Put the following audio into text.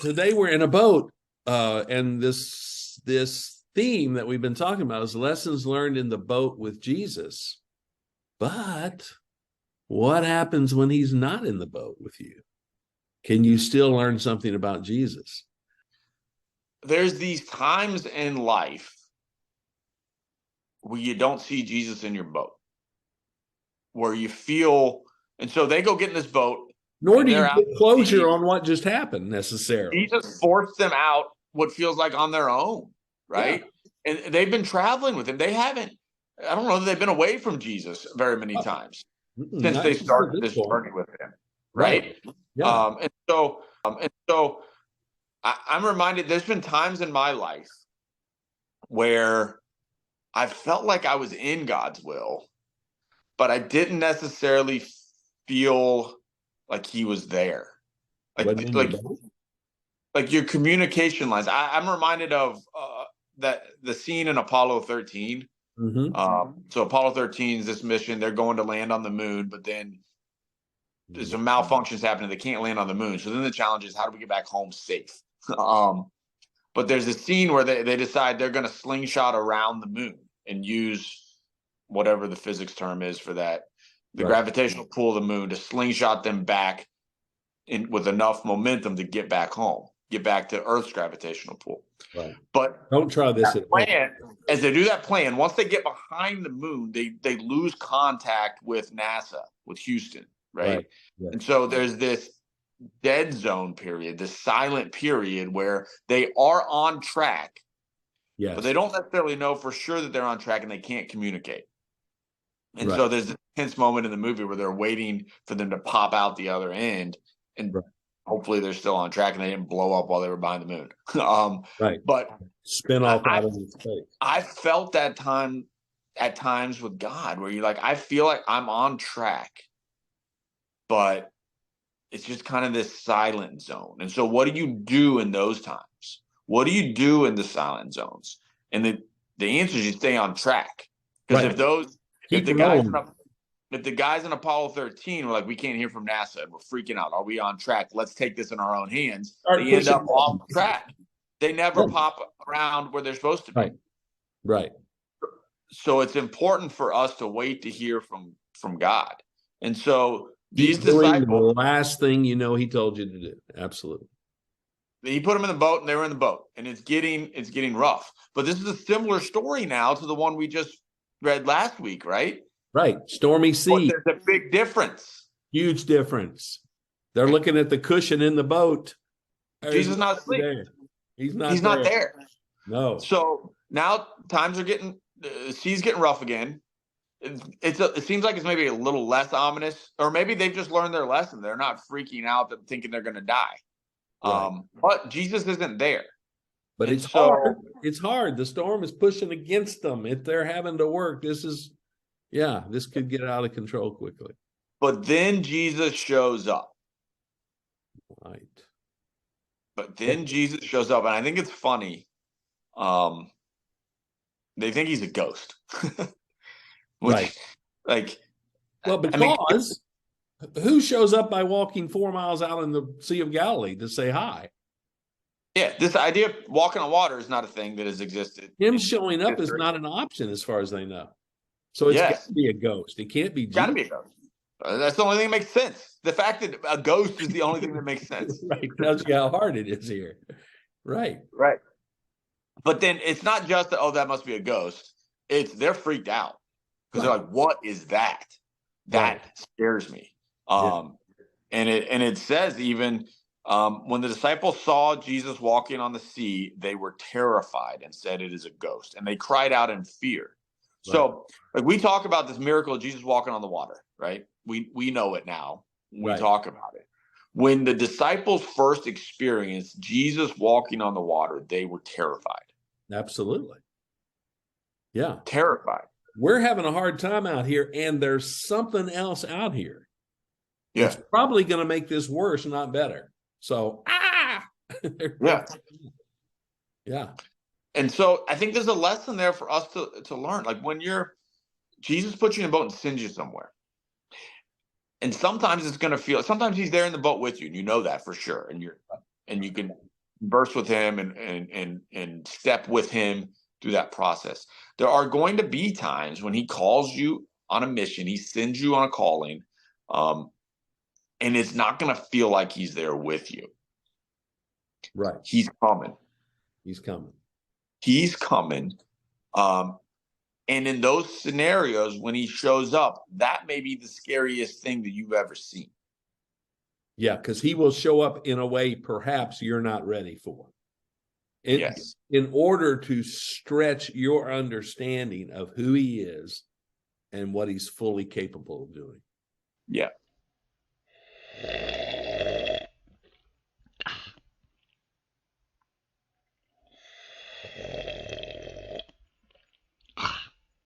Today we're in a boat, and this theme that we've been talking about is lessons learned in the boat with Jesus. But what happens when he's not in the boat with you? Can you still learn something about Jesus? There's these times in life where you don't see Jesus in your boat, where you feel, and so they go get in this boat. Nor do you get closure on what just happened necessarily. Jesus forced them out what feels like on their own, right? Yeah. And they've been traveling with him. They haven't, I don't know that they've been away from Jesus very many times since they started this journey with him, right? Yeah. And so I'm reminded there's been times in my life where I felt like I was in God's will, but I didn't necessarily feel like he was there. Like your communication lines. I'm reminded of that the scene in Apollo 13. Mm-hmm. So Apollo 13 is this mission. They're going to land on the moon, but then there's some malfunctions happening. They can't land on the moon. So then the challenge is, how do we get back home safe? But there's a scene where they decide they're going to slingshot around the moon and use whatever the physics term is for that, the gravitational pull of the moon, to slingshot them back with enough momentum to get back home, get back to Earth's gravitational pull. Right. But don't try this at plan. As they do that plan, once they get behind the moon, they lose contact with NASA, with Houston, right? Yeah. And so there's this dead zone period, this silent period where they are on track, but they don't necessarily know for sure that they're on track, and they can't communicate. And so there's this tense moment in the movie where they're waiting for them to pop out the other end, and hopefully they're still on track and they didn't blow up while they were behind the moon. But spin off out of space. I felt that time at times with God, where you're like, I feel like I'm on track, but it's just kind of this silent zone. And so what do you do in those times? What do you do in the silent zones? And the answer is you stay on track. Because if the guys in Apollo 13 were like, we can't hear from NASA and we're freaking out, are we on track? Let's take this in our own hands. They end up off track. They never pop around where they're supposed to be. Right. So it's important for us to wait to hear from God. And so these disciples, the last thing he told you to do. Absolutely. He put them in the boat, and they were in the boat, and it's getting rough. But this is a similar story now to the one we just read last week, right? Right. Stormy sea. But there's a big difference. Huge difference. They're looking at the cushion in the boat. Jesus is not asleep. There. He's not there. No. So now times are the sea's getting rough again. It seems like it's maybe a little less ominous, or maybe they've just learned their lesson. They're not freaking out, thinking they're going to die. Right. But Jesus isn't there. But it's hard. It's hard. The storm is pushing against them. If they're having to work, this could get out of control quickly. But then Jesus shows up. Right. But then Jesus shows up, and I think it's funny. They think he's a ghost. Because who shows up by walking 4 miles out in the Sea of Galilee to say hi? Yeah, this idea of walking on water is not a thing that has existed. Him showing up is not an option as far as they know. So it's got to be a ghost. It can't be Jesus. Got to be a ghost. That's the only thing that makes sense. The fact that a ghost is the only thing that makes sense. Right. Tells you how hard it is here. Right. Right. But then it's not just that must be a ghost. They're freaked out. Because they're like, what is that? That scares me. And it says even when the disciples saw Jesus walking on the sea, they were terrified and said it is a ghost. And they cried out in fear. Right. So we talk about this miracle of Jesus walking on the water, right? We know it now. We talk about it. When the disciples first experienced Jesus walking on the water, they were terrified. Absolutely. Yeah. Terrified. We're having a hard time out here, and there's something else out here. Yeah. It's probably going to make this worse, not better. So, yeah. Yeah. And so I think there's a lesson there for us to learn. Like when Jesus puts you in a boat and sends you somewhere. And sometimes it's going to sometimes he's there in the boat with you, and you know that for sure. And and you can converse with him and step with him through that process. There are going to be times when he calls you on a mission, he sends you on a calling, and it's not going to feel like he's there with you. Right. He's coming. He's coming. He's coming. And in those scenarios, when he shows up, that may be the scariest thing that you've ever seen. Yeah, because he will show up in a way perhaps you're not ready for. Yes. In order to stretch your understanding of who he is and what he's fully capable of doing. Yeah.